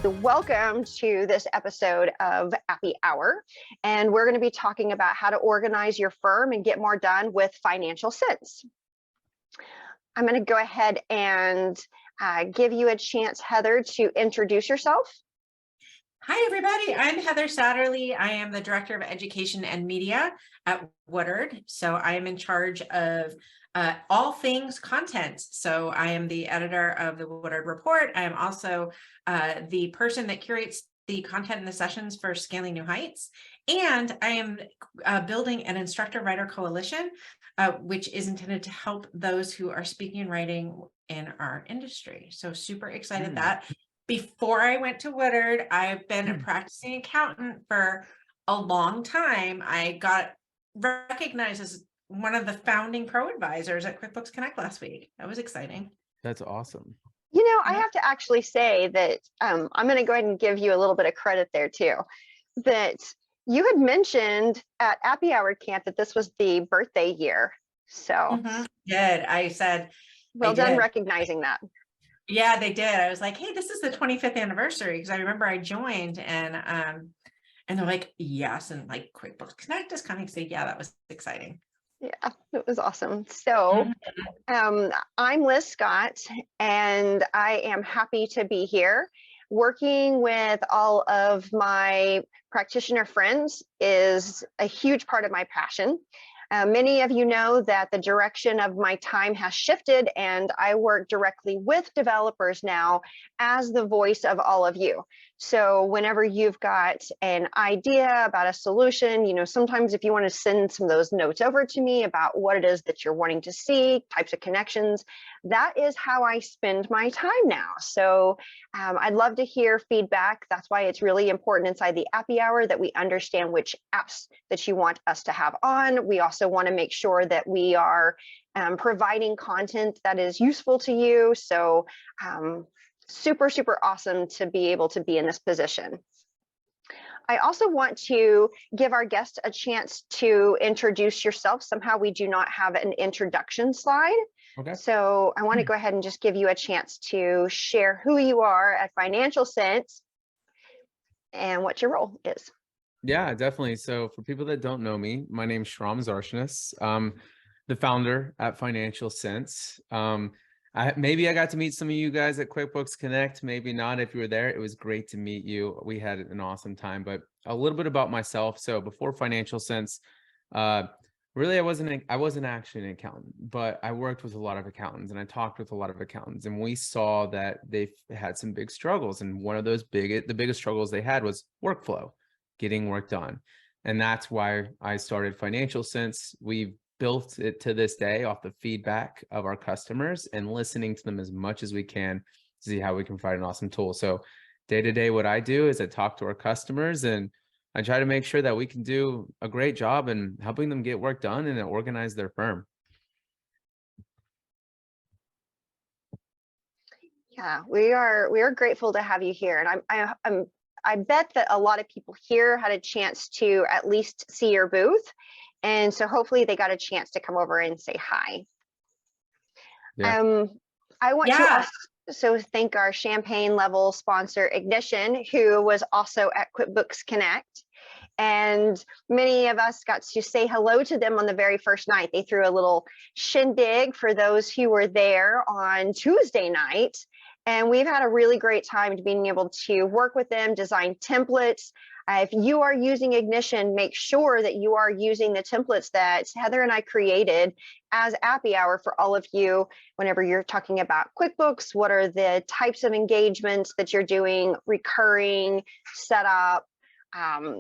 Welcome to this episode of Happy Hour, and we're going to be talking about how to organize your firm and get more done with FinancialCents. I'm going to go ahead and give you a chance, Heather, to introduce yourself. Hi, everybody. I'm Heather Satterley. I am the Director of Education and Media at Woodard. So I am in charge of all things content. So I am the editor of the Woodard Report. I am also the person that curates the content in the sessions for Scaling New Heights. And I am building an instructor writer coalition, which is intended to help those who are speaking and writing in our industry. So super excited that. Before I went to Woodard, I've been a practicing accountant for a long time. I got recognized as one of the founding pro advisors at QuickBooks Connect last week. That was exciting. That's awesome. You know, I have to actually say that I'm going to go ahead and give you a little bit of credit there too. That you had mentioned at Happy Hour Camp that this was the birthday year. So Good. I said, well done recognizing that. Yeah, they did. I was like, hey, this is the 25th anniversary, because I remember I joined and they're like, yes, and like QuickBooks Connect is coming. So yeah, that was exciting. Yeah, it was awesome. So I'm Liz Scott, and I am happy to be here. Working with all of my practitioner friends is a huge part of my passion. Many of you know that the direction of my time has shifted, and I work directly with developers now as the voice of all of you. So whenever you've got an idea about a solution, you know, sometimes if you want to send some of those notes over to me about what it is that you're wanting to see, types of connections, that is how I spend my time now. So I'd love to hear feedback. That's why it's really important inside the Happy Hour that we understand which apps that you want us to have on. We also want to make sure that we are providing content that is useful to you. So super, super awesome to be able to be in this position. I also want to give our guests a chance to introduce yourself. Somehow we do not have an introduction slide. Okay. So I want to go ahead and just give you a chance to share who you are at FinancialCents and what your role is. Yeah, definitely. So for people that don't know me, my name's Shram Zarshanis. I'm the founder at FinancialCents. Maybe I got to meet some of you guys at QuickBooks Connect, maybe not. If you were there, it was great to meet you. We had an awesome time. But a little bit about myself. So before FinancialCents, really, I wasn't actually an accountant, but I worked with a lot of accountants and I talked with a lot of accountants, and we saw that they've had some big struggles. And one of those the biggest struggles they had was workflow, getting work done. And that's why I started FinancialCents. We've built it to this day off the feedback of our customers and listening to them as much as we can to see how we can provide an awesome tool. So day to day, what I do is I talk to our customers and I try to make sure that we can do a great job in helping them get work done and organize their firm. Yeah, we are grateful to have you here, and I bet that a lot of people here had a chance to at least see your booth, and so hopefully they got a chance to come over and say hi. Yeah. I want to also thank our champagne level sponsor Ignition, who was also at QuickBooks Connect. And many of us got to say hello to them on the very first night. They threw a little shindig for those who were there on Tuesday night. And we've had a really great time being able to work with them, design templates. If you are using Ignition, make sure that you are using the templates that Heather and I created as Happy Hour for all of you whenever you're talking about QuickBooks. What are the types of engagements that you're doing, recurring, setup,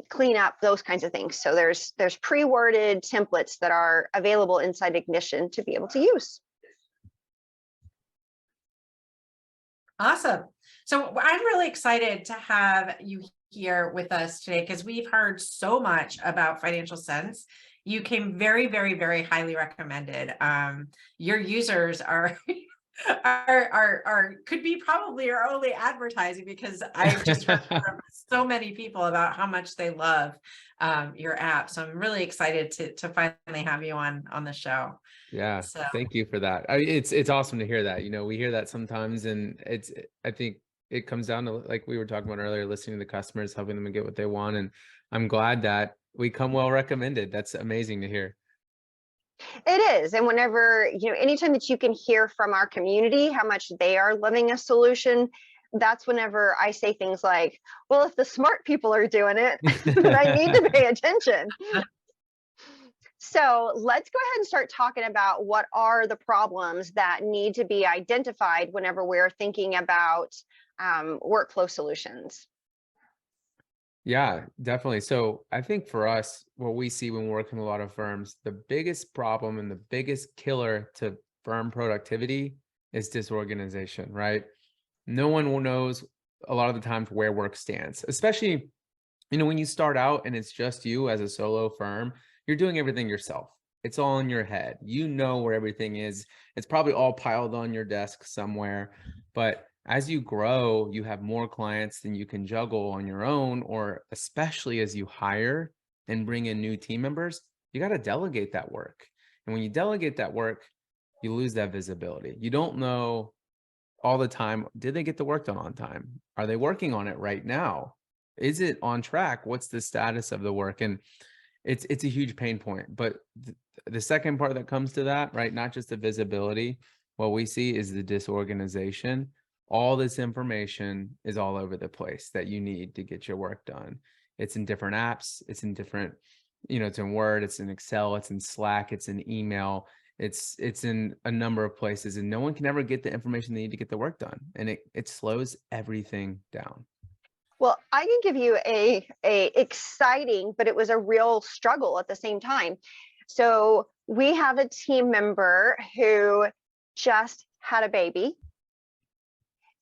clean up, those kinds of things. So there's pre-worded templates that are available inside Ignition to be able to use. Awesome. So I'm really excited to have you here with us today because we've heard so much about FinancialCents. You came very, very, very highly recommended. Your users are could be probably our only advertising, because I've just heard from so many people about how much they love your app. So I'm really excited to finally have you on the show. Yeah, so thank you for that. It's awesome to hear that. You know, we hear that sometimes, and I think it comes down to, like we were talking about earlier, listening to the customers, helping them get what they want. And I'm glad that we come well recommended. That's amazing to hear. It is. And whenever, anytime that you can hear from our community how much they are loving a solution, that's whenever I say things like, well, if the smart people are doing it, then I need to pay attention. So let's go ahead and start talking about what are the problems that need to be identified whenever we're thinking about workflow solutions. Yeah, definitely. So I think for us, what we see when we're working with a lot of firms, the biggest problem and the biggest killer to firm productivity is disorganization, right? No one knows a lot of the times where work stands, especially, when you start out and it's just you as a solo firm, you're doing everything yourself. It's all in your head. You know where everything is. It's probably all piled on your desk somewhere. But as you grow, you have more clients than you can juggle on your own, or especially as you hire and bring in new team members, you got to delegate that work. And when you delegate that work, you lose that visibility. You don't know all the time, did they get the work done on time? Are they working on it right now? Is it on track? What's the status of the work? And it's a huge pain point. But the second part that comes to that, right, not just the visibility, what we see is the disorganization. All this information is all over the place that you need to get your work done. It's in different apps. It's in different, it's in Word, it's in Excel, it's in Slack, it's in email. It's in a number of places, and no one can ever get the information they need to get the work done. And it slows everything down. Well, I can give you a exciting, but it was a real struggle at the same time. So we have a team member who just had a baby.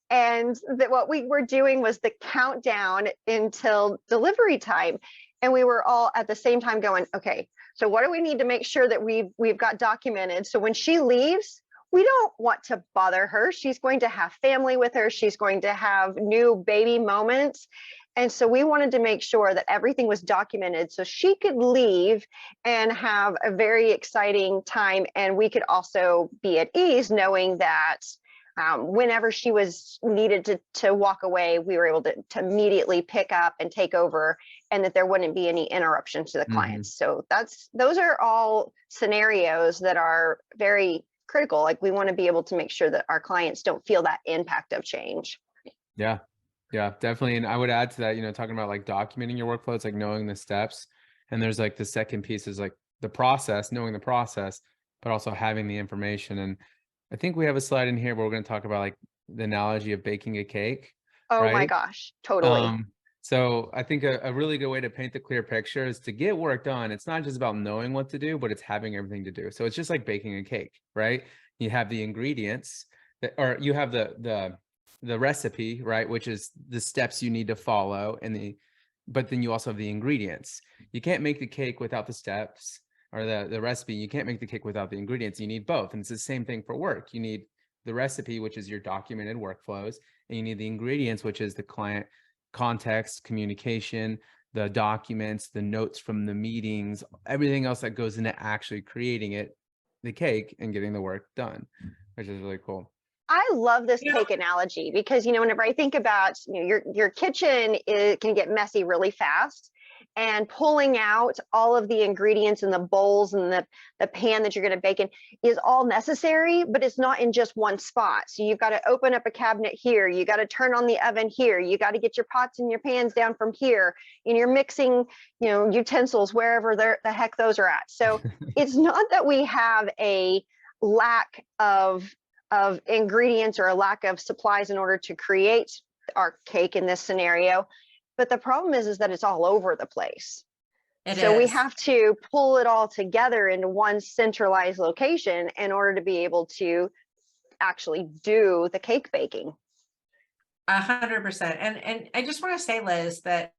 And what we were doing was the countdown until delivery time. And we were all at the same time going, okay, so what do we need to make sure that we've got documented? So when she leaves, we don't want to bother her. She's going to have family with her. She's going to have new baby moments. And so we wanted to make sure that everything was documented so she could leave and have a very exciting time. And we could also be at ease knowing that whenever she was needed to walk away, we were able to immediately pick up and take over, and that there wouldn't be any interruption to the clients. So those are all scenarios that are very critical. Like, we want to be able to make sure that our clients don't feel that impact of change. Yeah, definitely. And I would add to that, talking about like documenting your workflow, it's like knowing the steps. And there's like the second piece is like the process, knowing the process, but also having the information. And I think we have a slide in here where we're going to talk about like the analogy of baking a cake. Oh right? my gosh, totally. So I think a really good way to paint the clear picture is to get work done. It's not just about knowing what to do, but it's having everything to do. So it's just like baking a cake, right? You have the ingredients or you have the recipe, right? Which is the steps you need to follow, but then you also have the ingredients. You can't make the cake without the steps or the recipe. You can't make the cake without the ingredients. You need both. And it's the same thing for work. You need the recipe, which is your documented workflows, and you need the ingredients, which is the client context, communication, the documents, the notes from the meetings, everything else that goes into actually creating the cake and getting the work done, which is really cool. I love this cake analogy because, whenever I think about, your kitchen can get messy really fast, and pulling out all of the ingredients in the bowls and the pan that you're going to bake in is all necessary, but it's not in just one spot. So you've got to open up a cabinet here. You got to turn on the oven here. You got to get your pots and your pans down from here. And you're mixing, utensils wherever the heck those are at. So it's not that we have a lack of ingredients or a lack of supplies in order to create our cake in this scenario. But the problem is that it's all over the place. We have to pull it all together into one centralized location in order to be able to actually do the cake baking. 100%. And I just want to say, Liz, that,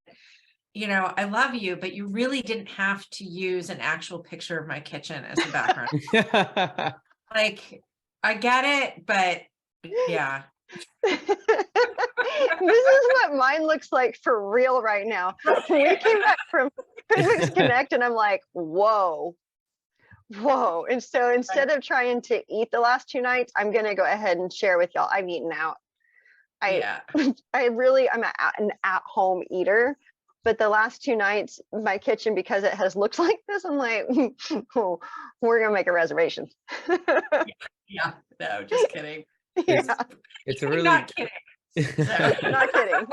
I love you, but you really didn't have to use an actual picture of my kitchen as the background. Like, I get it, but yeah. This is what mine looks like for real right now. We came back from QuickBooks Connect and I'm like, whoa. And so instead of trying to eat the last 2 nights, I'm going to go ahead and share with y'all, I've eaten out. Yeah. I'm an at-home eater, but the last 2 nights, my kitchen, because it has looked like this, I'm like, oh, we're gonna make a reservation. Yeah. No, just kidding. Yeah, It's a I'm really not kidding. So. not kidding.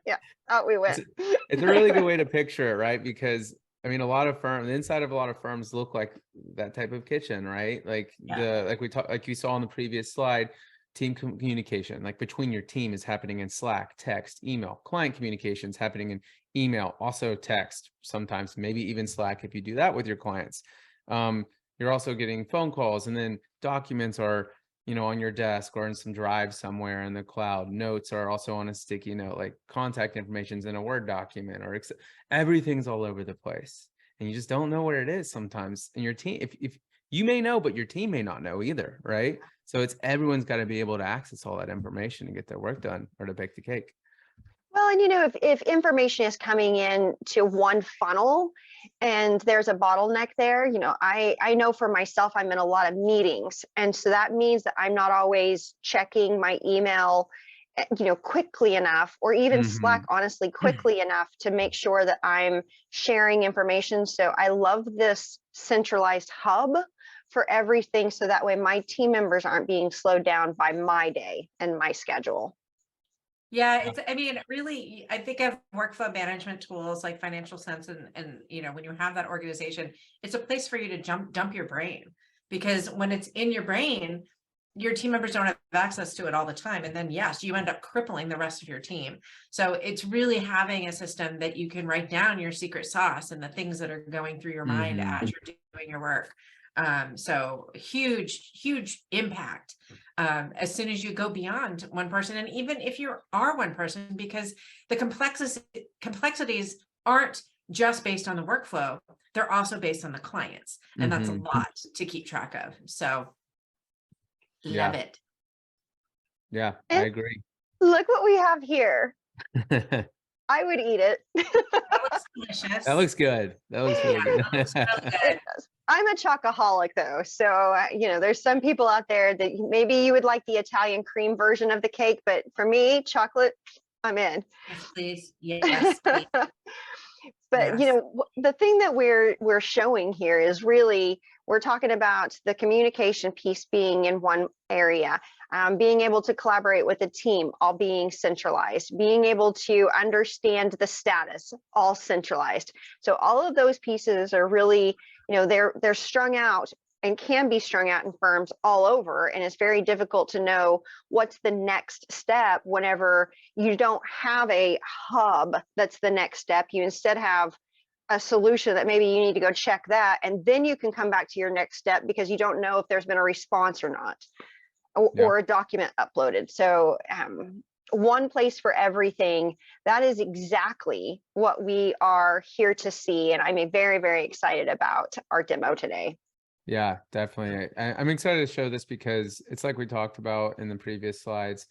Yeah, out we it's, went. it's a really good way to picture it, right? Because I mean, a lot of firms, the inside of a lot of firms look like that type of kitchen, right? Like Yeah. like you saw on the previous slide, team communication, like between your team, is happening in Slack, text, email. Client communications happening in email, also text, sometimes maybe even Slack if you do that with your clients. You're also getting phone calls, and then documents are, on your desk or in some drive somewhere in the cloud. Notes are also on a sticky note, like contact information's in a Word document, or everything's all over the place. And you just don't know where it is sometimes. And your team, if you may know, but your team may not know either, right? So everyone's got to be able to access all that information and get their work done, or to bake the cake. Well, and if information is coming in to one funnel and there's a bottleneck there, I know for myself, I'm in a lot of meetings. And so that means that I'm not always checking my email, quickly enough, or even Slack, honestly, quickly enough to make sure that I'm sharing information. So I love this centralized hub for everything. So that way my team members aren't being slowed down by my day and my schedule. Yeah, I mean, really, I think of workflow management tools like FinancialCents, and when you have that organization, it's a place for you to dump your brain, because when it's in your brain, your team members don't have access to it all the time. And then, yes, you end up crippling the rest of your team. So it's really having a system that you can write down your secret sauce and the things that are going through your mind as you're doing your work. So huge impact as soon as you go beyond one person. And even if you are one person, because the complexities aren't just based on the workflow, they're also based on the clients. And that's a lot to keep track of. So love it. Yeah, And I agree. look what we have here. I would eat it. That looks delicious. That looks good. That looks really good. That looks really good. I'm a chocoholic though. So, there's some people out there that maybe you would like the Italian cream version of the cake, but for me, chocolate, I'm in. Yes, please. Yes, please. But Yes. the thing that we're showing here is really, we're talking about the communication piece being in one area, being able to collaborate with a team, all being centralized, being able to understand the status, all centralized. So all of those pieces are really, they're strung out and can be strung out in firms all over. And it's very difficult to know what's the next step whenever you don't have a hub that's the next step. You instead have a solution that maybe you need to go check that, and then you can come back to your next step because you don't know if there's been a response or not, or a document uploaded. So one place for everything. That is exactly what we are here to see. And I'm very, very excited about our demo today. Yeah, definitely. I'm excited to show this because it's like we talked about in the previous slides.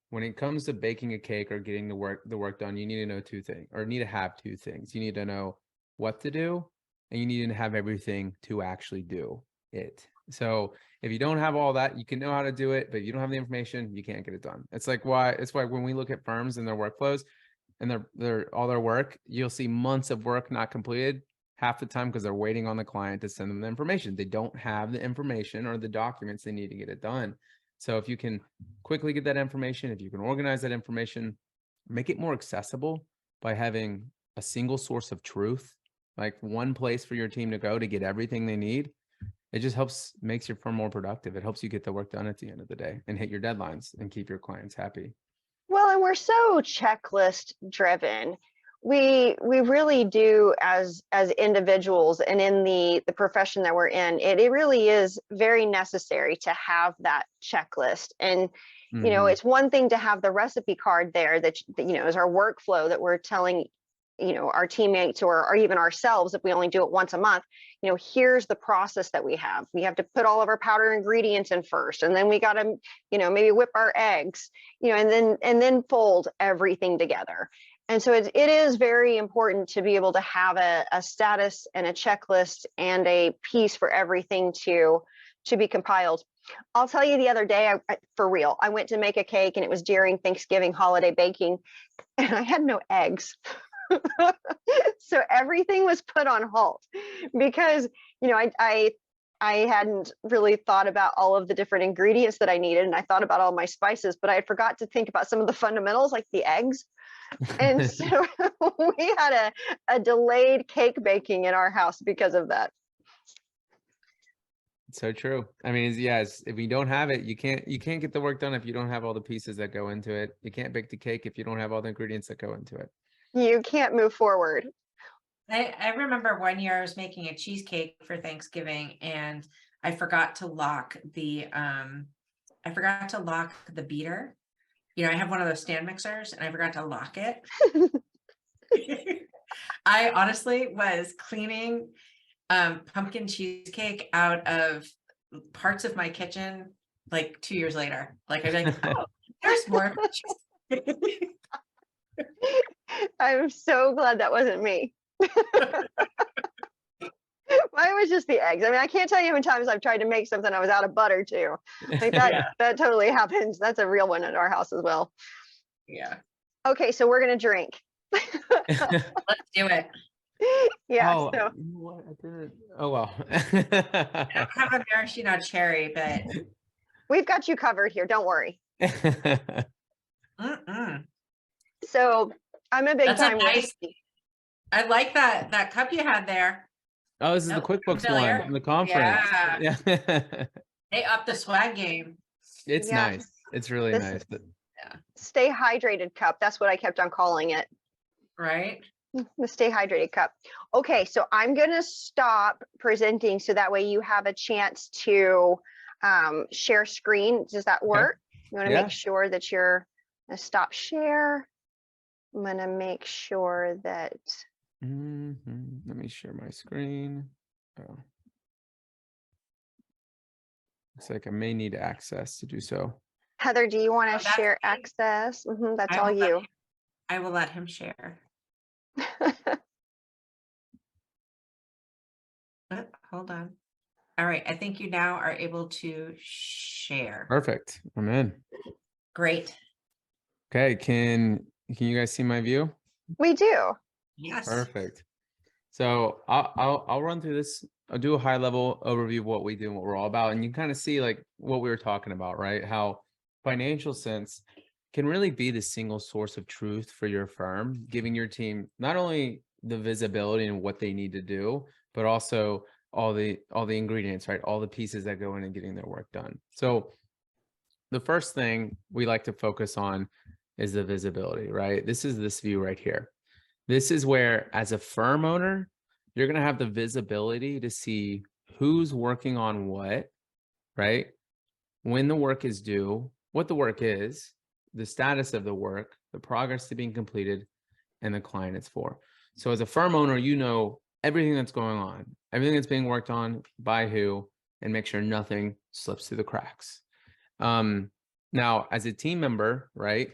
When it comes to baking a cake or getting the work done, you need to know two things, or need to have two things. You need to know what to do, and you need to have everything to actually do it. So if you don't have all that, you can know how to do it, but if you don't have the information, you can't get it done. It's why when we look at firms and their workflows and all their work, you'll see months of work not completed half the time because they're waiting on the client to send them the information. They don't have the information or the documents they need to get it done. So if you can quickly get that information, if you can organize that information, make it more accessible by having a single source of truth, like one place for your team to go to get everything they need, it just makes your firm more productive. It helps you get the work done at the end of the day and hit your deadlines and keep your clients happy. Well, and we're so checklist driven. We really do as individuals, and in the profession that we're in, it really is very necessary to have that checklist. And it's one thing to have the recipe card there that is our workflow that we're telling our teammates or even ourselves, if we only do it once a month, here's the process that we have to put all of our powder ingredients in first, and then we got to maybe whip our eggs, and then fold everything together. And so it is very important to be able to have a status and a checklist and a piece for everything to be compiled. I'll tell you the other day, for real, I went to make a cake and it was during Thanksgiving holiday baking and I had no eggs. So everything was put on halt because, I hadn't really thought about all of the different ingredients that I needed. And I thought about all my spices, but I forgot to think about some of the fundamentals like the eggs. And so we had a delayed cake baking in our house because of that. So true. I mean, yes, if you don't have it, you can't get the work done if you don't have all the pieces that go into it. You can't bake the cake if you don't have all the ingredients that go into it. You can't move forward. I remember one year I was making a cheesecake for Thanksgiving and I forgot to lock the beater. You know, I have one of those stand mixers and I forgot to lock it. I honestly was cleaning pumpkin cheesecake out of parts of my kitchen like 2 years later. Like I was like, oh, there's more. I'm so glad that wasn't me. Mine was just the eggs. I mean, I can't tell you how many times I've tried to make something I was out of butter too. Like that, Yeah. that totally happens. That's a real one at our house as well. Yeah. Okay, so we're gonna drink. Let's do it. Yeah. Oh, So you know what? I didn't. Oh well. I don't have a maraschino cherry, but we've got you covered here. Don't worry. mm-mm. So I'm a big That's a time nice. whiskey. I like that cup you had there. Oh, this is the Nope, QuickBooks familiar. one from the conference. Yeah. Yeah. They upped the swag game. It's Yeah. nice. It's really This- nice. Stay hydrated cup. That's what I kept on calling it. Right? The stay hydrated cup. Okay, so I'm gonna stop presenting so that way you have a chance to share screen. Does that work? You want to Yeah. make sure that you're gonna stop share. I'm gonna make sure that Let me share my screen. Oh. Looks like I may need access to do so. Heather, do you want to that's share me. access? That's I all will let you. him- I will let him share. Hold on. All right. I think you now are able to share. Perfect. I'm in. Great. Okay. Can you guys see my view? We do. Yes. Perfect. So I'll run through this. I'll do a high level overview of what we do and what we're all about. And you kind of see like what we were talking about, right? How FinancialCents can really be the single source of truth for your firm, giving your team not only the visibility and what they need to do, but also all the ingredients, right? All the pieces that go into getting their work done. So the first thing we like to focus on is the visibility, right? This is this view right here. This is where, as a firm owner, you're going to have the visibility to see who's working on what, right? When the work is due, what the work is, the status of the work, the progress to being completed, and the client it's for. So as a firm owner, you know everything that's going on, everything that's being worked on by who, and make sure nothing slips through the cracks. Now, as a team member, right,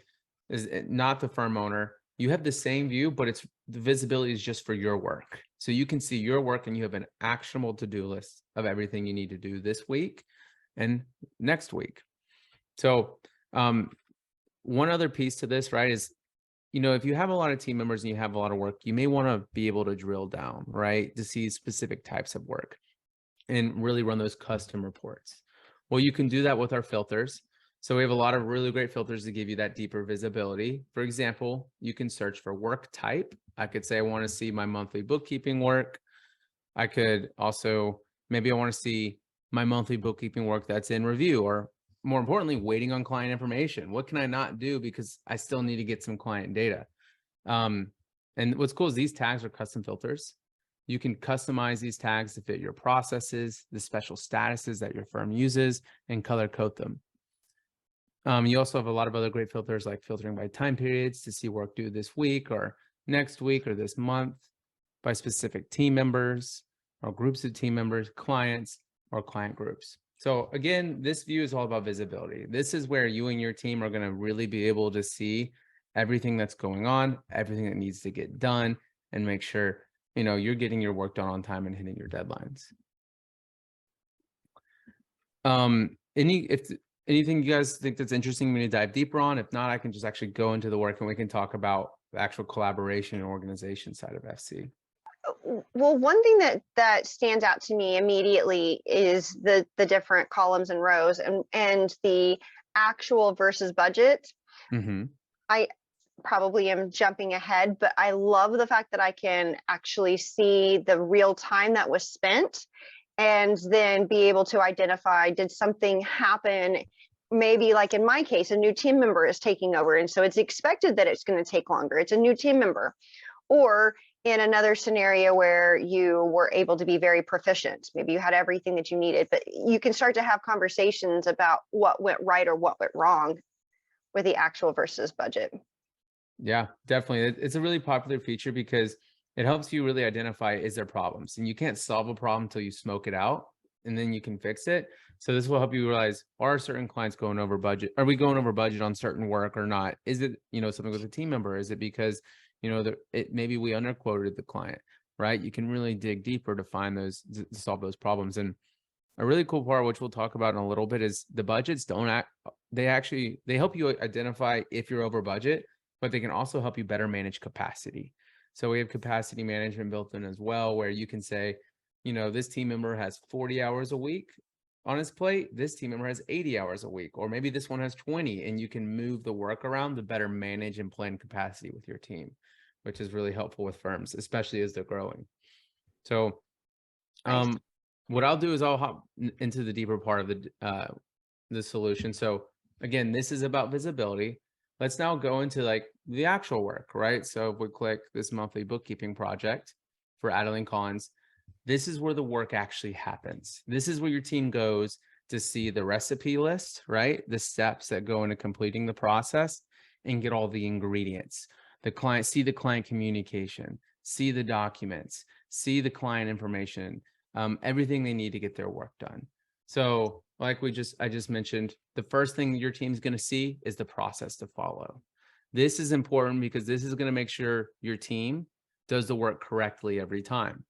is not the firm owner, you have the same view, but it's the visibility is just for your work. So you can see your work and you have an actionable to-do list of everything you need to do this week and next week. So one other piece to this, right, is, if you have a lot of team members and you have a lot of work, you may want to be able to drill down, right, to see specific types of work and really run those custom reports. Well, you can do that with our filters. So we have a lot of really great filters to give you that deeper visibility. For example, you can search for work type. I could say I want to see my monthly bookkeeping work. I could also, maybe I want to see my monthly bookkeeping work that's in review, or more importantly, waiting on client information. What can I not do because I still need to get some client data? And what's cool is these tags are custom filters. You can customize these tags to fit your processes, the special statuses that your firm uses, and color code them. You also have a lot of other great filters like filtering by time periods to see work due this week or next week or this month, by specific team members or groups of team members, clients, or client groups. So again, this view is all about visibility. This is where you and your team are going to really be able to see everything that's going on, everything that needs to get done, and make sure you're getting your work done on time and hitting your deadlines. Anything you guys think that's interesting me to dive deeper on? If not, I can just actually go into the work and we can talk about the actual collaboration and organization side of FC. Well, one thing that stands out to me immediately is the different columns and rows and the actual versus budget. Mm-hmm. I probably am jumping ahead, but I love the fact that I can actually see the real time that was spent and then be able to identify, did something happen? Maybe like in my case, a new team member is taking over. And so it's expected that it's going to take longer. It's a new team member. Or in another scenario where you were able to be very proficient, maybe you had everything that you needed, but you can start to have conversations about what went right or what went wrong with the actual versus budget. Yeah, definitely. It's a really popular feature because it helps you really identify, is there problems? And you can't solve a problem until you smoke it out and then you can fix it. So this will help you realize, are certain clients going over budget? Are we going over budget on certain work or not? Is it, something with a team member? Is it because, maybe we underquoted the client, right? You can really dig deeper to find those, to solve those problems. And a really cool part, which we'll talk about in a little bit, is the budgets they help you identify if you're over budget, but they can also help you better manage capacity. So we have capacity management built in as well, where you can say, this team member has 40 hours a week on his plate. This team member has 80 hours a week, or maybe this one has 20, and you can move the work around to better manage and plan capacity with your team, which is really helpful with firms, especially as they're growing. So, Nice. what I'll do is I'll hop into the deeper part of the solution. So again, this is about visibility. Let's now go into like the actual work, right? So if we click this monthly bookkeeping project for Adeline Collins, this is where the work actually happens. This is where your team goes to see the recipe list, right? The steps that go into completing the process and get all the ingredients. See the client communication, see the documents, see the client information, everything they need to get their work done. So like I just mentioned, the first thing your team's going to see is the process to follow. This is important because this is going to make sure your team does the work correctly every time,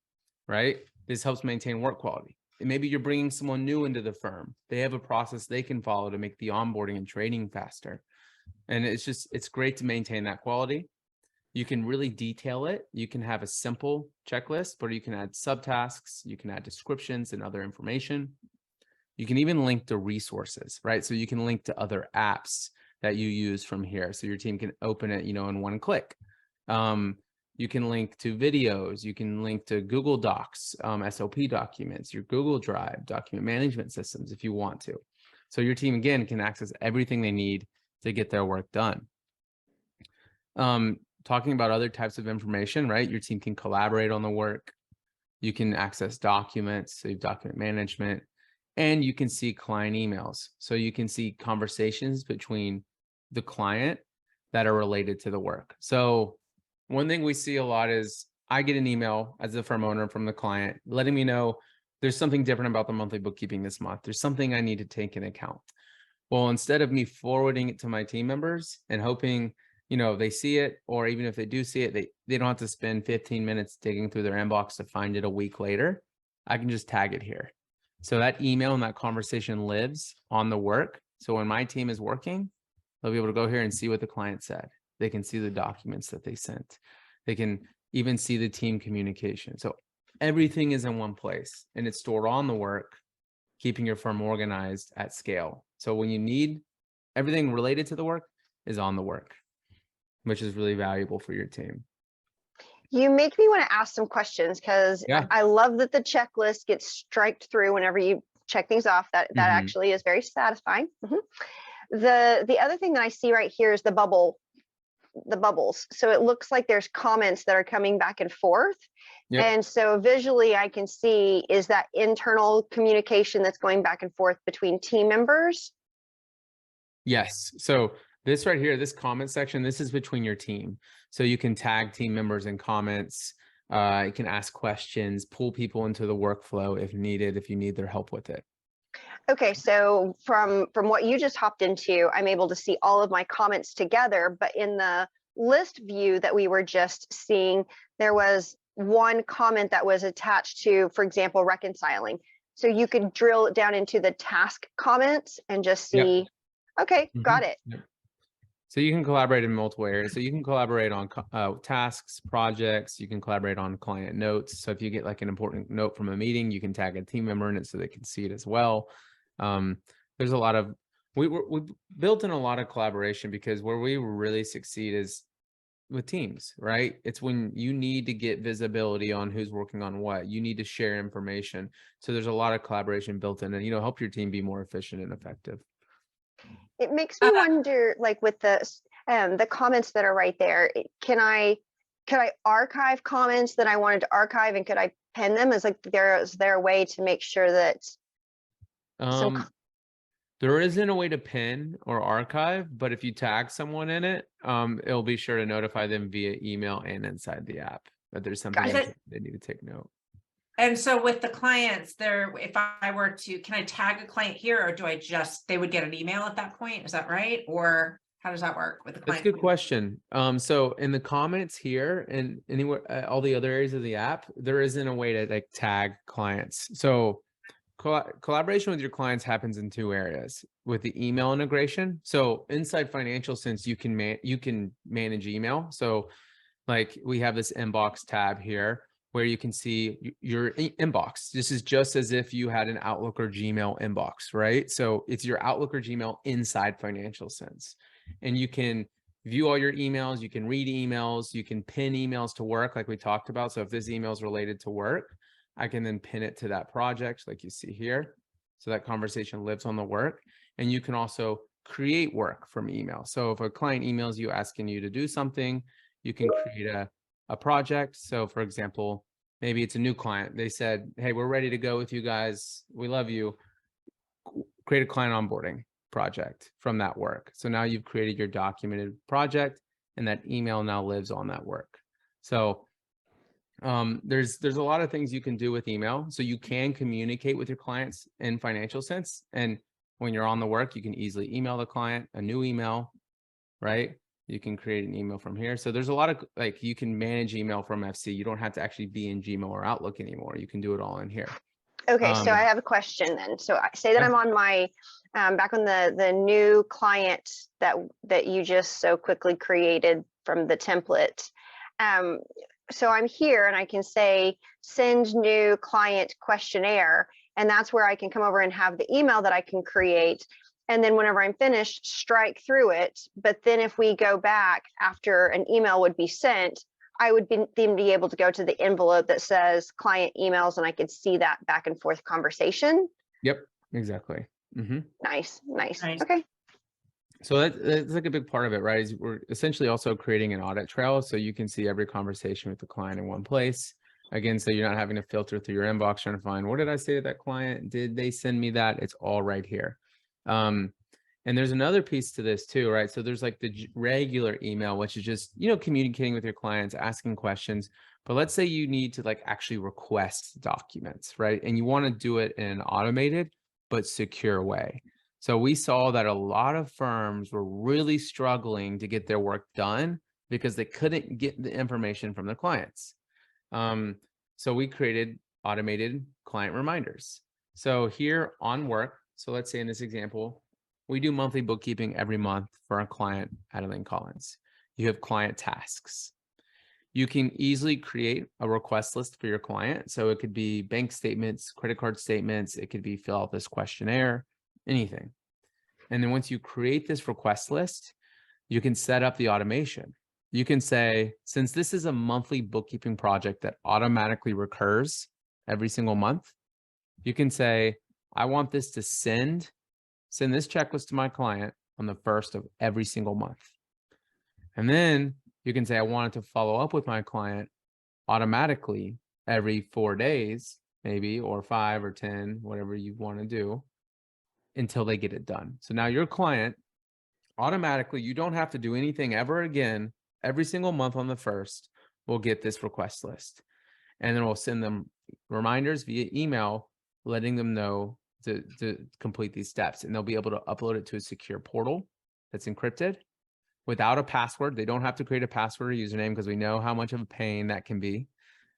right? This helps maintain work quality. And maybe you're bringing someone new into the firm. They have a process they can follow to make the onboarding and training faster. And it's great to maintain that quality. You can really detail it. You can have a simple checklist, but you can add subtasks, you can add descriptions and other information. You can even link to resources, right? So you can link to other apps that you use from here. So your team can open it, in one click. You can link to videos. You can link to Google Docs, SOP documents, your Google Drive, document management systems if you want to. So your team, again, can access everything they need to get their work done. Talking about other types of information, right? Your team can collaborate on the work. You can access documents, so you have document management, and you can see client emails. So you can see conversations between the client that are related to the work. So one thing we see a lot is I get an email as the firm owner from the client letting me know there's something different about the monthly bookkeeping this month. There's something I need to take into account. Well, instead of me forwarding it to my team members and hoping they see it, or even if they do see it, they don't have to spend 15 minutes digging through their inbox to find it a week later. I can just tag it here. So that email and that conversation lives on the work. So when my team is working, they'll be able to go here and see what the client said. They can see the documents that they sent. They can even see the team communication. So everything is in one place and it's stored on the work, keeping your firm organized at scale. So when you need everything related to the work is on the work, which is really valuable for your team. You make me want to ask some questions because Yeah. I love that the checklist gets striked through whenever you check things off. That actually is very satisfying. The other thing that I see right here is the bubbles. So it looks like there's comments that are coming back and forth. Yep. And so visually I can see, is that internal communication that's going back and forth between team members? Yes. So this right here, this comment section, this is between your team. So you can tag team members in comments. You can ask questions, pull people into the workflow if needed, if you need their help with it. Okay, so from what you just hopped into, I'm able to see all of my comments together, but in the list view that we were just seeing, there was one comment that was attached to, for example, reconciling. So you could drill it down into the task comments and just Yep. see, okay, got it. Yep. So you can collaborate in multiple areas. So you can collaborate on tasks, projects. You can collaborate on client notes. So if you get like an important note from a meeting, you can tag a team member in it so they can see it as well. There's a lot of, we built in a lot of collaboration, because where we really succeed is with teams, right? It's when you need to get visibility on who's working on what. You need to share information. So there's a lot of collaboration built in, and help your team be more efficient and effective. It makes me wonder, like with the comments that are right there, could I archive comments that I wanted to archive, and could I pen them? Is there a way to make sure that there isn't a way to pin or archive, but if you tag someone in it, it'll be sure to notify them via email and inside the app that there's something they need to take note. And so with the clients there, if I were to, can I tag a client here, or do I they would get an email at that point? Is that right? Or how does that work with the client? That's a good question. So in the comments here and anywhere, all the other areas of the app, there isn't a way to like tag clients. So collaboration with your clients happens in two areas: with the email integration. So inside FinancialCents, you can manage email. So like we have this inbox tab here where you can see your inbox. This is just as if you had an Outlook or Gmail inbox, right? So it's your Outlook or Gmail inside FinancialCents, and you can view all your emails. You can read emails. You can pin emails to work, like we talked about. So if this email is related to work, I can then pin it to that project, like you see here. So that conversation lives on the work. And you can also create work from email. So if a client emails you asking you to do something, you can create a project. So for example, maybe it's a new client. They said, hey, we're ready to go with you guys. We love you. Create a client onboarding project from that work. So now you've created your documented project, and that email now lives on that work. So there's a lot of things you can do with email. So you can communicate with your clients in FinancialCents. And when you're on the work, you can easily email the client a new email, right? You can create an email from here. So there's a lot of, like, you can manage email from FC. You don't have to actually be in Gmail or Outlook anymore. You can do it all in here. Okay, so I have a question then. So I say that I'm on my back on the new client that you just so quickly created from the template. So I'm here and I can say send new client questionnaire, and that's where I can come over and have the email that I can create. And then whenever I'm finished, strike through it. But then if we go back after an email would be sent, I would be able to go to the envelope that says client emails, and I could see that back and forth conversation. Yep, exactly. Nice. Okay. So that's like a big part of it, right? Is we're essentially also creating an audit trail, so you can see every conversation with the client in one place. Again, so you're not having to filter through your inbox trying to find, what did I say to that client? Did they send me that? It's all right here. And there's another piece to this too, right? So there's like the regular email, which is just, communicating with your clients, asking questions. But let's say you need to like actually request documents, right? And you want to do it in an automated but secure way. So we saw that a lot of firms were really struggling to get their work done because they couldn't get the information from their clients. So we created automated client reminders. So here on work, so let's say in this example, we do monthly bookkeeping every month for our client, Adeline Collins. You have client tasks. You can easily create a request list for your client. So it could be bank statements, credit card statements. It could be fill out this questionnaire, anything. And then once you create this request list, you can set up the automation. You can say, since this is a monthly bookkeeping project that automatically recurs every single month, you can say, I want this to send this checklist to my client on the first of every single month. And then you can say, I want it to follow up with my client automatically every 4 days, maybe, or 5 or 10, whatever you want to do, until they get it done. So now your client automatically, you don't have to do anything ever again. Every single month on the first, we'll get this request list. And then we'll send them reminders via email, letting them know to complete these steps. And they'll be able to upload it to a secure portal that's encrypted without a password. They don't have to create a password or username because we know how much of a pain that can be.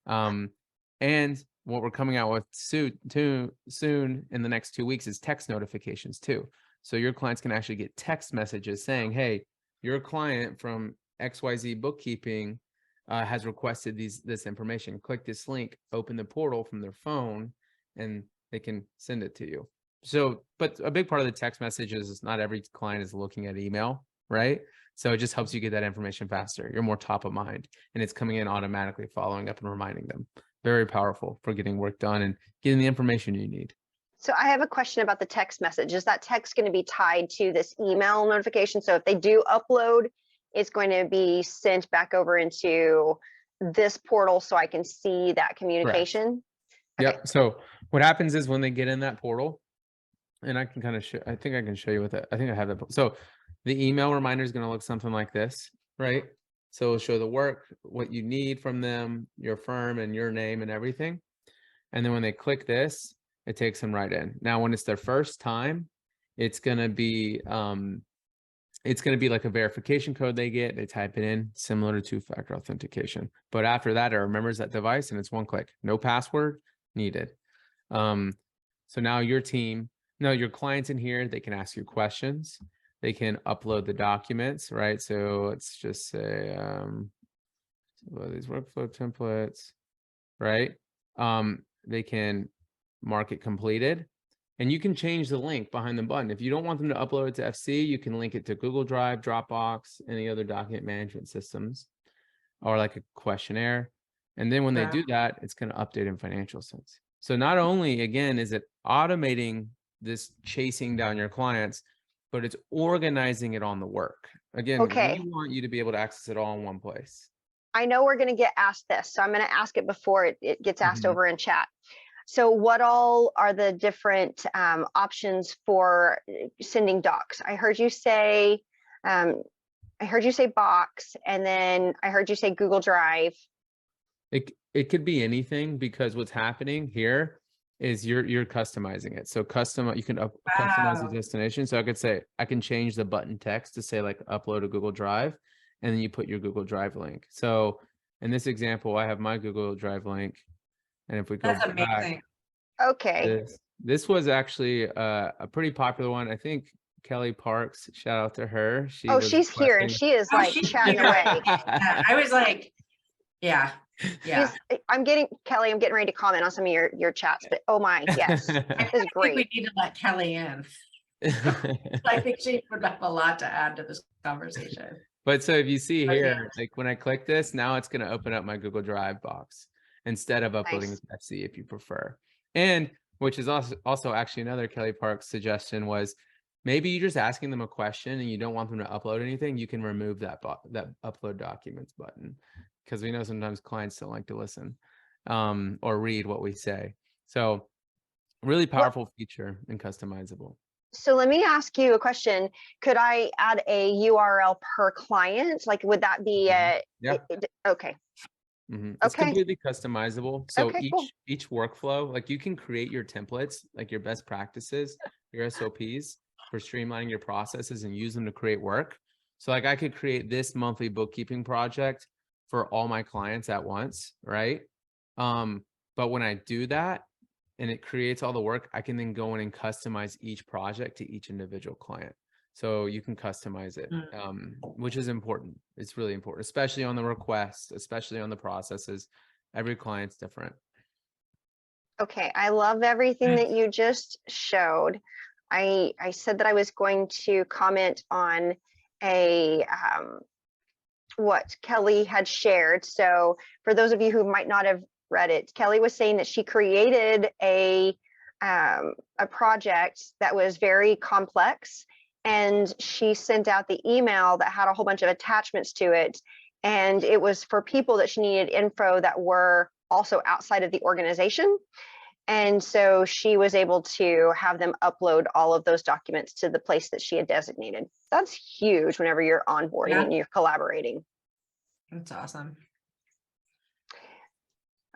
And what we're coming out with soon in the next 2 weeks is text notifications too. So your clients can actually get text messages saying, hey, your client from XYZ bookkeeping has requested this information. Click this link, open the portal from their phone, and they can send it to you. So, but a big part of the text messages is not every client is looking at email, right? So it just helps you get that information faster. You're more top of mind, and it's coming in automatically, following up and reminding them. Very powerful for getting work done and getting the information you need. So I have a question about the text message. Is that text going to be tied to this email notification? So if they do upload, it's going to be sent back over into this portal so I can see that communication? Yep. Okay. So what happens is when they get in that portal, and I can kind of show, I think I can show you with it. I think I have that. So the email reminder is going to look something like this, right? So it'll show the work, what you need from them, your firm and your name and everything. And then when they click this, it takes them right in. Now, when it's their first time, it's going to be like a verification code they get. They type it in, similar to two-factor authentication. But after that, it remembers that device and it's one click, no password needed. So now your clients in here, they can ask you questions. They can upload the documents, right? So let's just say, these workflow templates, right? They can mark it completed, and you can change the link behind the button. If you don't want them to upload it to FC, you can link it to Google Drive, Dropbox, any other document management systems, or like a questionnaire. And then when they do that, it's going to update in FinancialCents. So not only, again, is it automating this chasing down your clients, but it's organizing it on the work. Again, Okay. we want you to be able to access it all in one place. I know we're going to get asked this, so I'm going to ask it before it gets asked over in chat. So what all are the different options for sending docs? I heard you say Box, and then I heard you say Google Drive. It could be anything, because what's happening here is you're customizing it. So you can customize the destination. So I could say, I can change the button text to say like upload a Google Drive, and then you put your Google Drive link. So in this example, I have my Google Drive link. And if we go back, okay, this was actually a pretty popular one. I think Kelly Parks, shout out to her. she's here and she is like chatting away. Yeah, I was like, yeah. I'm getting ready to comment on some of your chats, but oh my, yes, this is great. We need to let Kelly in. I think she would have a lot to add to this conversation. But so if you see here, like when I click this, now it's going to open up my Google Drive box instead of uploading to FC if you prefer. And which is also actually another Kelly Parks suggestion was, maybe you're just asking them a question and you don't want them to upload anything. You can remove that upload documents button, because we know sometimes clients don't like to listen or read what we say. So really powerful feature and customizable. So let me ask you a question. Could I add a URL per client? Like, would that be okay? It's completely customizable. So cool. each workflow, like you can create your templates, like your best practices, your SOPs for streamlining your processes, and use them to create work. So like I could create this monthly bookkeeping project for all my clients at once, right? But when I do that and it creates all the work, I can then go in and customize each project to each individual client. So you can customize it, which is important. It's really important, especially on the requests, especially on the processes. Every client's different. Okay, I love everything that you just showed. I said that I was going to comment on what Kelly had shared. So for those of you who might not have read it, Kelly was saying that she created a project that was very complex, and she sent out the email that had a whole bunch of attachments to it, and it was for people that she needed info that were also outside of the organization. And so she was able to have them upload all of those documents to the place that she had designated. That's huge whenever you're onboarding and you're collaborating. That's awesome.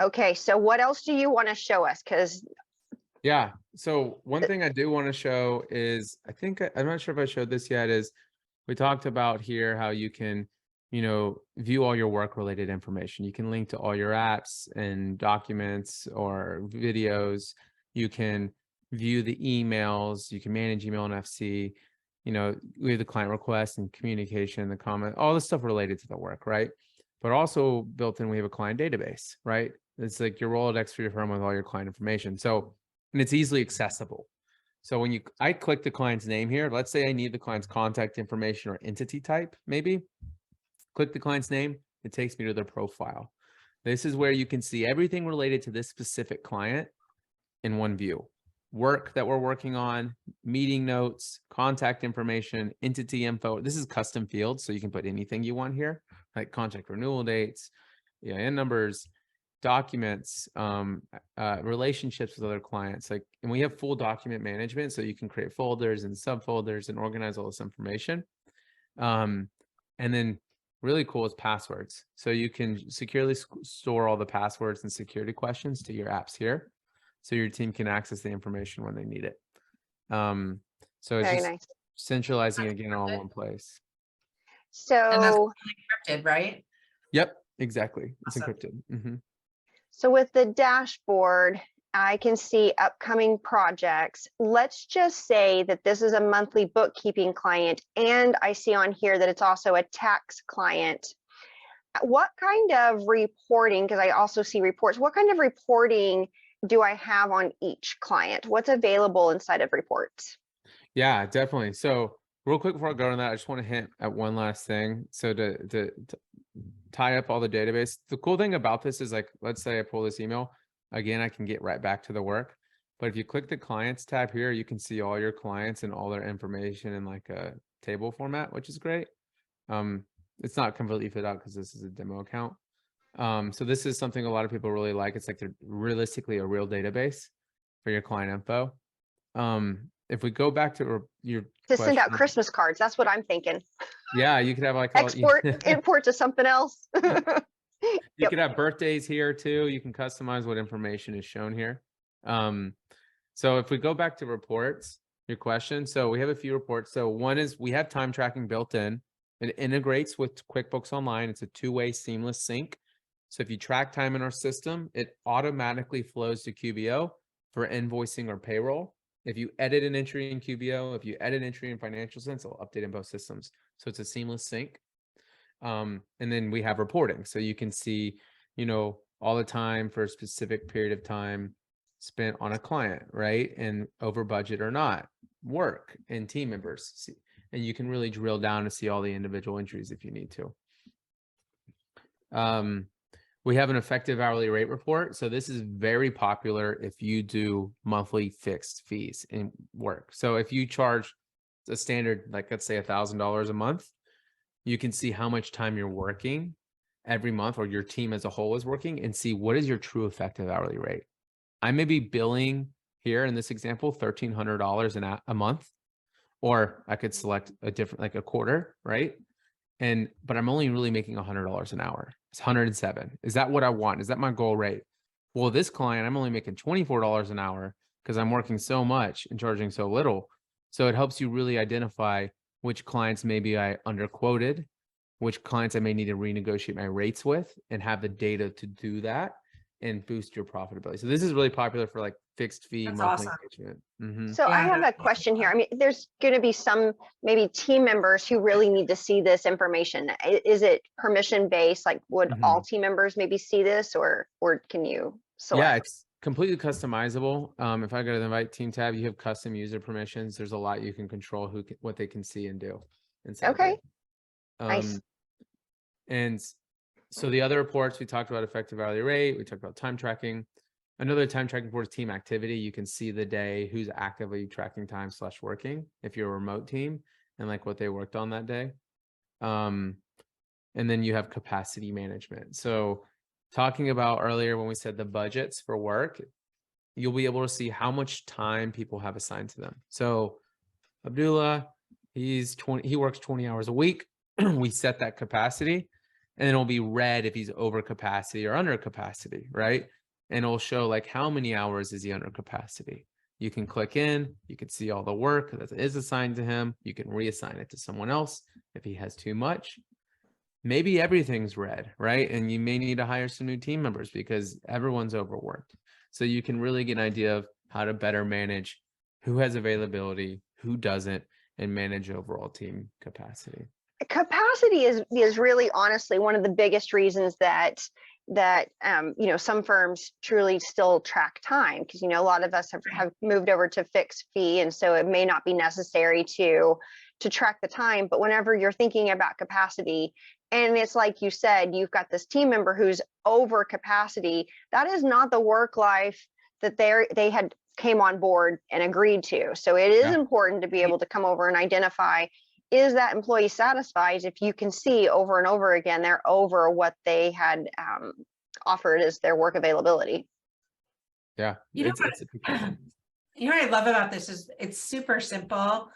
Okay, so what else do you want to show us? Yeah, so one thing I do want to show is, I'm not sure if I showed this yet, is we talked about here how you can view all your work related information. You can link to all your apps and documents or videos. You can view the emails. You can manage email and FC. We have the client request and communication, the comment, all the stuff related to the work, right? But also built in, we have a client database, right? It's like your Rolodex for your firm with all your client information. So, and it's easily accessible. So when I click the client's name here, let's say I need the client's contact information or entity type, maybe. Click the client's name, it takes me to their profile. This is where you can see everything related to this specific client in one view. Work that we're working on, meeting notes, contact information, entity info. This is custom fields, so you can put anything you want here, like contract renewal dates, EIN numbers, documents, relationships with other clients. And we have full document management, so you can create folders and subfolders and organize all this information. And then really cool is passwords. So you can securely store all the passwords and security questions to your apps here, so your team can access the information when they need it. So it's Very just nice. centralizing it again all in one place. And that's So, encrypted, right? Yep, exactly. It's Awesome. encrypted. so with the dashboard, I can see upcoming projects. Let's just say that this is a monthly bookkeeping client, and I see on here that it's also a tax client. What kind of reporting, because I also see reports, what kind of reporting do I have on each client? What's available inside of reports? Yeah, definitely. So real quick before I go on that, I just want to hint at one last thing. So to tie up all the database, the cool thing about this is, like, let's say I pull this email, again, I can get right back to the work. But if you click the clients tab here, you can see all your clients and all their information in like a table format, which is great. It's not completely fit out because this is a demo account. So this is something a lot of people really like. It's like they're realistically a real database for your client info. If we go back to your To send out question, Christmas cards, that's what I'm thinking. yeah, you could have like Export, import to something else. you could have birthdays here too. You can customize what information is shown here. So if we go back to reports, your question, so we have a few reports. So one is we have time tracking built in. It integrates with QuickBooks Online. It's a two-way seamless sync. So if you track time in our system, it automatically flows to QBO for invoicing or payroll. If you edit an entry in QBO, if you edit entry in FinancialCents, it'll update in both systems. So it's a seamless sync. And then we have reporting. So you can see, all the time for a specific period of time spent on a client, right? And over budget or not, work and team members. And you can really drill down to see all the individual entries if you need to. We have an effective hourly rate report. So this is very popular if you do monthly fixed fees in work. So if you charge a standard, like let's say $1,000 a month, you can see how much time you're working every month, or your team as a whole is working, and see what is your true effective hourly rate. I may be billing here in this example $1,300 a month, or I could select a different, like a quarter, right? But I'm only really making $100 an hour. It's 107. Is that what I want? Is that my goal rate? Well, this client, I'm only making $24 an hour because I'm working so much and charging so little. So it helps you really identify which clients maybe I underquoted, which clients I may need to renegotiate my rates with, and have the data to do that and boost your profitability. So this is really popular for like fixed fee That's monthly awesome. engagement. So I Yeah, have a question here. I mean, there's going to be some maybe team members who really need to see this information. Is it permission based? Like, would all team members maybe see this, or can you select? Yeah, it's completely customizable. If I go to the invite team tab, you have custom user permissions. There's a lot you can control what they can see and do inside. Okay. There. Nice. And so the other reports, we talked about effective hourly rate. We talked about time tracking. Another time tracking report is team activity. You can see the day, who's actively tracking time / working if you're a remote team, and like what they worked on that day. And then you have capacity management. So talking about earlier when we said the budgets for work, you'll be able to see how much time people have assigned to them. So Abdullah, he works 20 hours a week. We set that capacity, and it'll be red if he's over capacity or under capacity, right? And it'll show like how many hours is he under capacity. You can click in, you can see all the work that is assigned to him. You can reassign it to someone else if he has too much. maybe everything's red, right? And you may need to hire some new team members because everyone's overworked. So you can really get an idea of how to better manage who has availability, who doesn't, and manage overall team capacity. Capacity is really honestly one of the biggest reasons that some firms truly still track time, because a lot of us have moved over to fixed fee, and so it may not be necessary to track the time. But whenever you're thinking about capacity, and it's like you said, you've got this team member who's over capacity, that is not the work life that they had came on board and agreed to. So it is important to be able to come over and identify, is that employee satisfied if you can see over and over again they're over what they had offered as their work availability. Yeah, You know what I love about this is it's super simple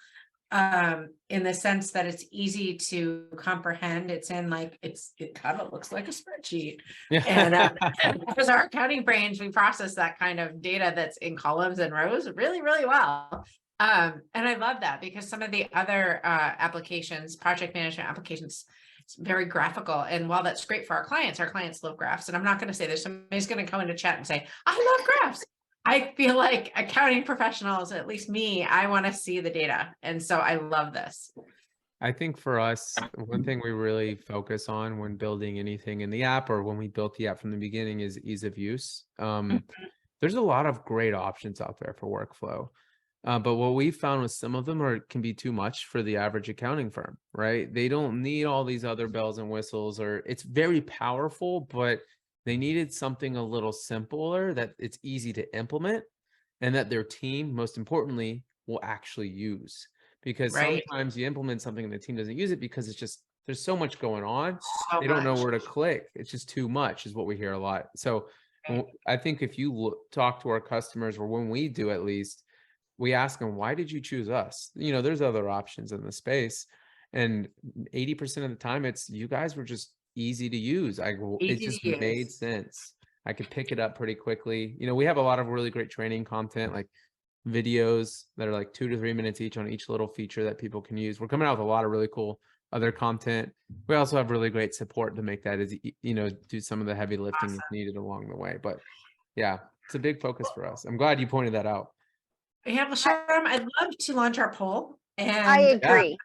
in the sense that it's easy to comprehend. It's in like, it kind of looks like a spreadsheet. And because our accounting brains, we process that kind of data that's in columns and rows really, really well. And I love that because some of the other applications, project management applications, it's very graphical. And while that's great for our clients love graphs. And I'm not going to say there's somebody's going to come into chat and say, I love graphs. I feel like accounting professionals, at least me, I want to see the data. And so I love this. I think for us, one thing we really focus on when building anything in the app, or when we built the app from the beginning, is ease of use. There's a lot of great options out there for workflow. But what we found with some of them can be too much for the average accounting firm, right? They don't need all these other bells and whistles, or it's very powerful, but they needed something a little simpler that it's easy to implement and that their team, most importantly, will actually use. Because sometimes you implement something and the team doesn't use it because it's just, there's so much going on. They don't know where to click. It's just too much is what we hear a lot. So I think if you talk to our customers, or when we do at least, we ask them, why did you choose us? There's other options in the space. And 80% of the time it's, you guys were just easy to use. It just made sense. I could pick it up pretty quickly. We have a lot of really great training content, like videos that are like 2 to 3 minutes each on each little feature that people can use. We're coming out with a lot of really cool other content. We also have really great support to make that as, do some of the heavy lifting if needed along the way. But yeah, it's a big focus for us. I'm glad you pointed that out. Yeah, well, Sharm, I'd love to launch our poll. And I agree.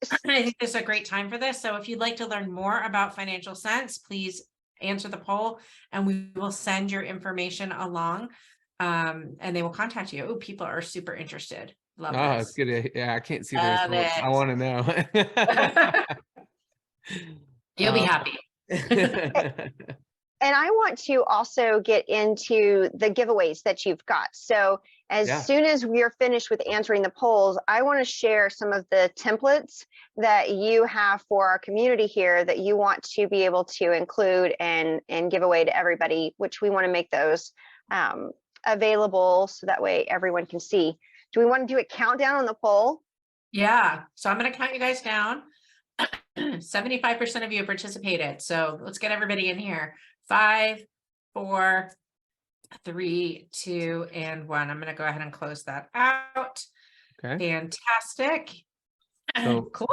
I think this is a great time for this. So if you'd like to learn more about FinancialCents, please answer the poll and we will send your information along and they will contact you. Oh, people are super interested. Love this. It's good. Yeah, I can't see the results. I want to know. You'll be happy. And I want to also get into the giveaways that you've got. So as soon as we're finished with answering the polls, I want to share some of the templates that you have for our community here that you want to be able to include and give away to everybody, which we want to make those available so that way everyone can see. Do we want to do a countdown on the poll? Yeah, so I'm going to count you guys down. 75% of you participated. So let's get everybody in here. 5, 4, 3, 2, and 1. I'm going to go ahead and close that out. Okay. Fantastic. So cool.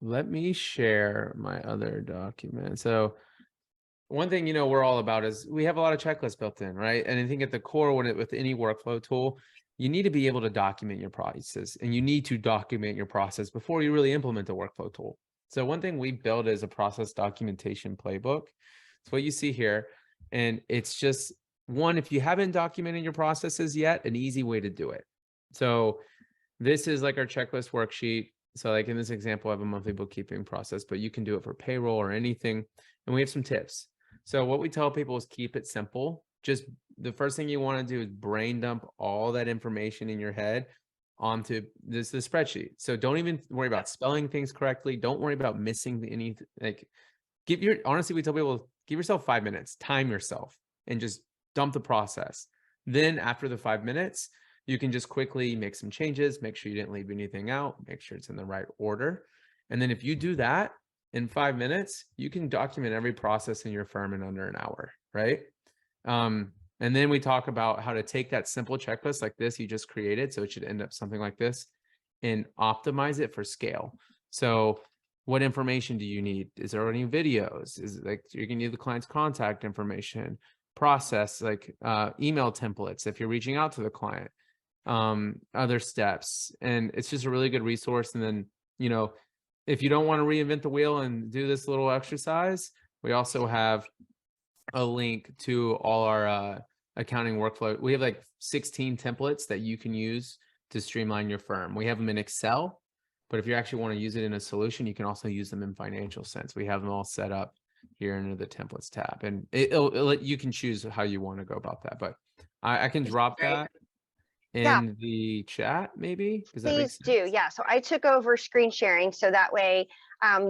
Let me share my other document. So one thing, we're all about is we have a lot of checklists built in, right? And I think at the core, with any workflow tool, you need to be able to document your processes, and you need to document your process before you really implement a workflow tool. So one thing we built is a process documentation playbook. It's what you see here. And it's just one, if you haven't documented your processes yet, an easy way to do it. So this is like our checklist worksheet. So like in this example, I have a monthly bookkeeping process, but you can do it for payroll or anything. And we have some tips. So what we tell people is keep it simple. Just the first thing you want to do is brain dump all that information in your head onto the spreadsheet. So don't even worry about spelling things correctly. Don't worry about missing anything. Like honestly, we tell people, give yourself 5 minutes, time yourself, and just dump the process. Then after the 5 minutes, you can just quickly make some changes, make sure you didn't leave anything out, make sure it's in the right order. And then if you do that in 5 minutes, you can document every process in your firm in under an hour, right? And then we talk about how to take that simple checklist like this you just created, so it should end up something like this, and optimize it for scale. So what information do you need? Is there any videos? Is it like you're gonna need the client's contact information, process, like email templates if you're reaching out to the client, other steps. And it's just a really good resource. And then, you know, if you don't want to reinvent the wheel and do this little exercise, we also have a link to all our accounting workflow. We have like 16 templates that you can use to streamline your firm. We have them in Excel, but if you actually want to use it in a solution, you can also use them in FinancialCents. We have them all set up here under the templates tab, and you can choose how you want to go about that. But I can drop that Yeah, in the chat, maybe. Does that make please sense? do. Yeah. So I took over screen sharing so that way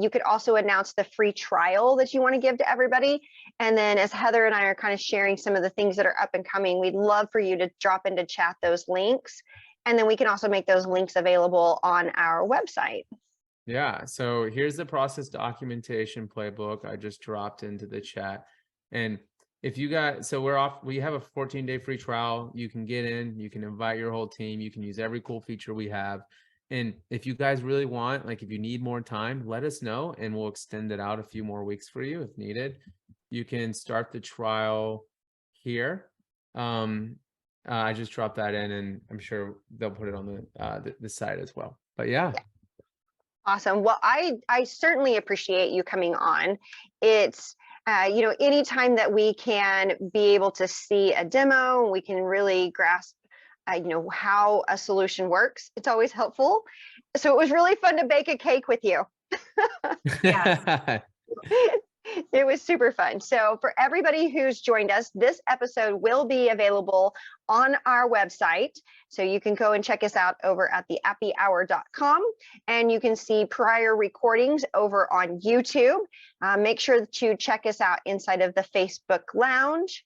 you could also announce the free trial that you want to give to everybody. And then as Heather and I are kind of sharing some of the things that are up and coming, we'd love for you to drop into chat those links. And then we can also make those links available on our website. Yeah, so here's the process documentation playbook I just dropped into the chat. And if you got, so we have a 14-day free trial. You can get in, you can invite your whole team, you can use every cool feature we have. And if you guys really want, like if you need more time, let us know and we'll extend it out a few more weeks for you if needed. You can start the trial here. I just dropped that in and I'm sure they'll put it on the site as well. But yeah. Awesome. Well, I certainly appreciate you coming on. It's, you know, anytime that we can be able to see a demo, we can really grasp, you know, how a solution works. It's always helpful. So it was really fun to bake a cake with you. Yes. It was super fun. So for everybody who's joined us, this episode will be available on our website. So you can go and check us out over at theappyhour.com, and you can see prior recordings over on YouTube. Make sure that you check us out inside of the Facebook Lounge.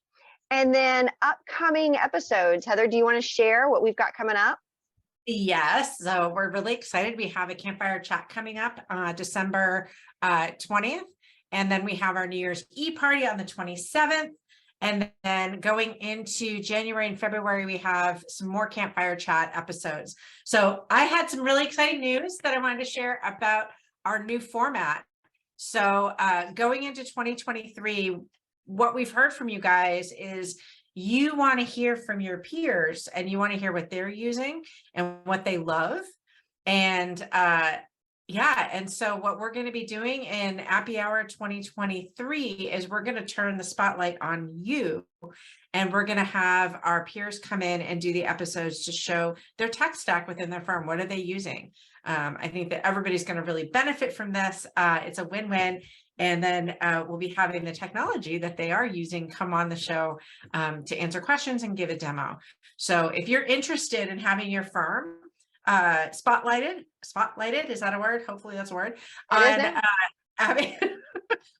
And then upcoming episodes. Heather, do you want to share what we've got coming up? Yes, so we're really excited. We have a campfire chat coming up December 20th. And then we have our New Year's Eve party on the 27th. And then going into January and February, we have some more campfire chat episodes. So I had some really exciting news that I wanted to share about our new format. So going into 2023, what we've heard from you guys is you want to hear from your peers and you want to hear what they're using and what they love. And yeah, and so what we're going to be doing in Appy Hour 2023 is we're going to turn the spotlight on you, and we're going to have our peers come in and do the episodes to show their tech stack within their firm. What are they using? I think that everybody's going to really benefit from this. It's a win-win. And then we'll be having the technology that they are using come on the show to answer questions and give a demo. So if you're interested in having your firm spotlighted, is that a word? Hopefully that's a word. On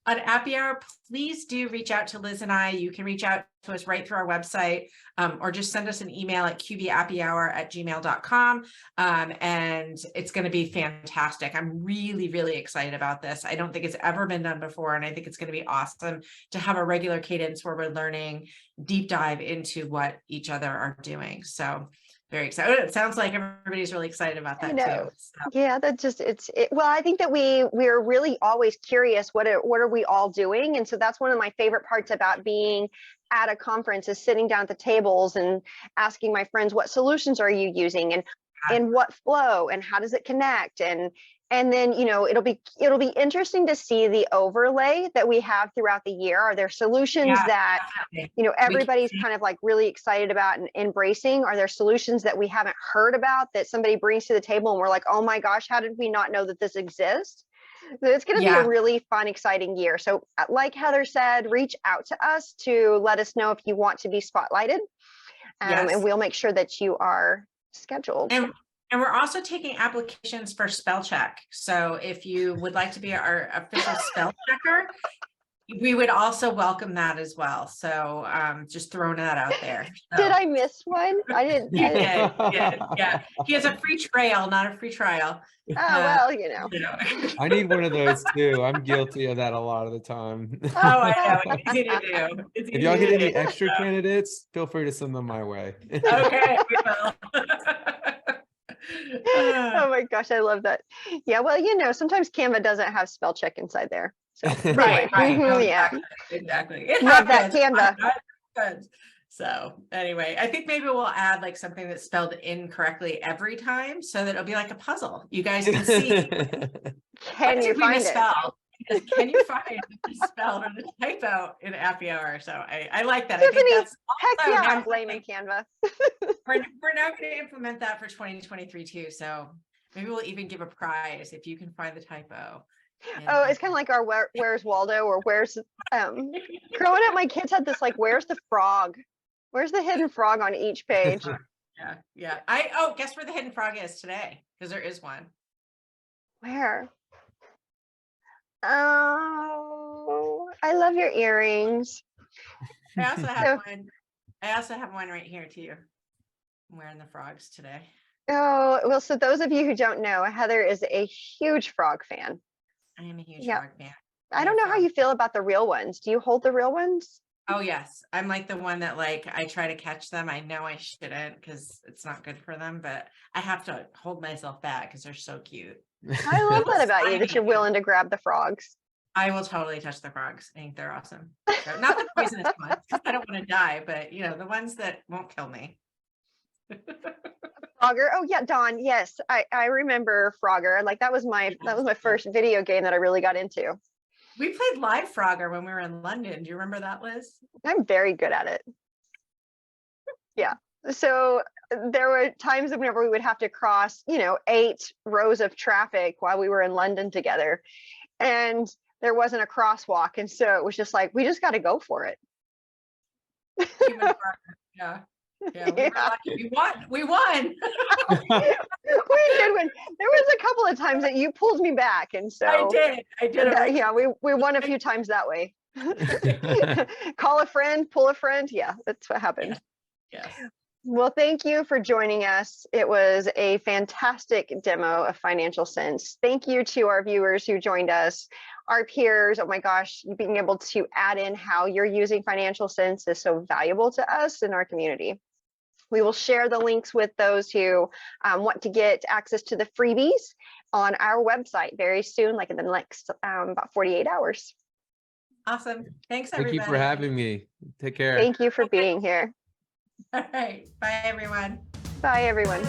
Appy Hour, please do reach out to Liz and I. You can reach out to us right through our website, or just send us an email at qbappyhour@gmail.com. And it's going to be fantastic. I'm really, really excited about this. I don't think it's ever been done before. And I think it's going to be awesome to have a regular cadence where we're learning deep dive into what each other are doing. So very excited. It sounds like everybody's really excited about that too. So. Yeah, that just well, I think that we're really always curious what are we all doing, and so that's one of my favorite parts about being at a conference is sitting down at the tables and asking my friends, what solutions are you using, and in what flow, and how does it connect, and then, you know, it'll be interesting to see the overlay that we have throughout the year. Are there solutions that, you know, everybody's kind of like really excited about and embracing? Are there solutions that we haven't heard about that somebody brings to the table and we're like, oh my gosh, how did we not know that this exists? So it's going to be a really fun, exciting year. So like Heather said, reach out to us to let us know if you want to be spotlighted, and we'll make sure that you are scheduled. And we're also taking applications for spell check. So if you would like to be our official spell checker, we would also welcome that as well. So just throwing that out there. So. Did I miss one? I didn't. You did. Yeah. He has a free trail, not a free trial. Oh, well, you know. I need one of those too. I'm guilty of that a lot of the time. Oh, I know. It's easy to do. If y'all get any extra candidates, feel free to send them my way. Okay, we will. Oh my gosh, I love that. Yeah, well, sometimes Canva doesn't have spell check inside there. So Right, right. No, yeah. exactly. It Love that happens. Canva. It happens. So anyway, I think maybe we'll add like something that's spelled incorrectly every time so that it'll be like a puzzle. You guys can see Can what you did we find it? misspell? Can you find the misspell or the typo in happy hour? So I like that. I think Tiffany, that's heck also yeah, now I'm blaming Canva. we're now going to implement that for 2023 too. So maybe we'll even give a prize if you can find the typo. Oh, it's kind of like our Where's Waldo or Where's growing up, my kids had this like, where's the frog? Where's the hidden frog on each page? Yeah. Guess where the hidden frog is today? Because there is one. Where? Oh, I love your earrings. I also have one. I also have one right here too. I'm wearing the frogs today. Oh, well, so those of you who don't know, Heather is a huge frog fan. I am a huge Yeah. frog fan. I don't know how you feel about the real ones. Do you hold the real ones? Oh yes. I'm like the one that like I try to catch them. I know I shouldn't because it's not good for them, but I have to hold myself back because they're so cute. I love that about you, that you're willing to grab the frogs. I will totally touch the frogs. I think they're awesome. So, not the poisonous ones, because I don't want to die, but the ones that won't kill me. Frogger. Oh yeah, Dawn. Yes, I remember Frogger. Like that was my first video game that I really got into. We played live Frogger when we were in London. Do you remember that, Liz? I'm very good at it. Yeah. So there were times whenever we would have to cross, 8 rows of traffic while we were in London together, and there wasn't a crosswalk, and so it was just like we just got to go for it. Human Frogger. Yeah. Yeah, we were lucky. We won. We did win. There was a couple of times that you pulled me back, and so I did. Yeah, we won a few times that way. Call a friend, pull a friend. Yeah, that's what happened. Yes. Well, thank you for joining us. It was a fantastic demo of FinancialCents. Thank you to our viewers who joined us, our peers. Oh my gosh, being able to add in how you're using FinancialCents is so valuable to us in our community. We will share the links with those who want to get access to the freebies on our website very soon, like in the next about 48 hours. Awesome. Thanks, everybody. Thank you for having me. Take care. Thank you for being here. All right. Bye, everyone. Bye, everyone.